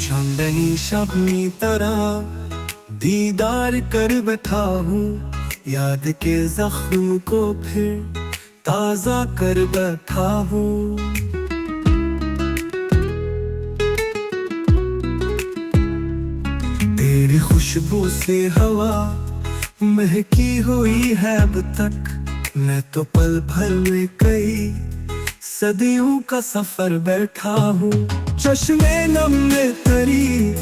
चांदनी शबनी तरह दीदार कर बैठा हूँ, याद के जख्म को फिर ताजा कर बैठा हूँ। तेरी खुशबू से हवा महकी हुई है अब तक, मैं तो पल भर में कई सदियों का सफर बैठा हूँ। चश्मे नम में तरी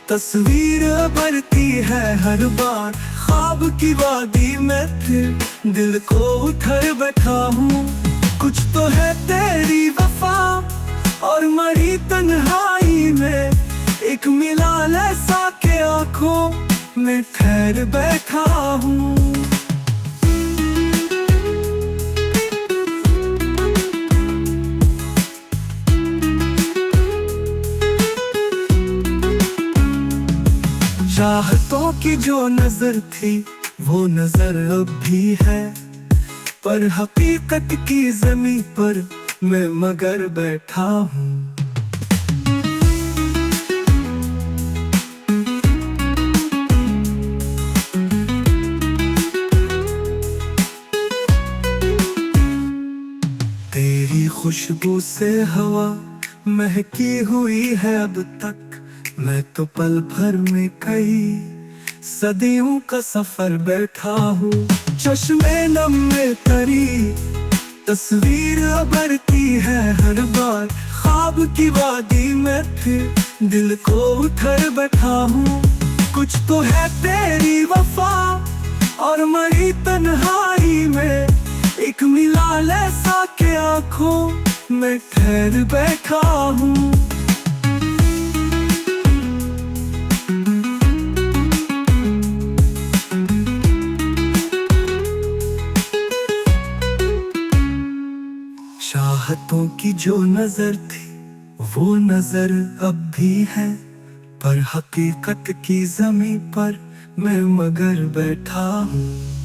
तस्वीर भरती है हर बार, ख्वाब की वादी में फिर दिल को उठर बैठा हूँ। कुछ तो है तेरी वफा और मरी तन्हाई में, एक मिलाल ऐसा के आंखों में ठहर बैठा हूँ। चाहतों की जो नजर थी वो नजर अब भी है, पर हकीकत की जमीन पर मैं मगर बैठा हूँ। तेरी खुशबू से हवा महकी हुई है अब तक, मैं तो पल भर में कई सदियों का सफर बैठा हूँ। चश्मे नम में तरी तस्वीर भरती है हर बार, ख्वाब की वादी में फिर दिल को उठर बैठा हूँ। कुछ तो है तेरी वफा और मरी तन्हाई में, एक मिलाल ऐसा के आंखों में ठहर बैठा हूँ। चाहतों की जो नजर थी वो नजर अब भी है, पर हकीकत की जमीन पर मैं मगर बैठा हूँ।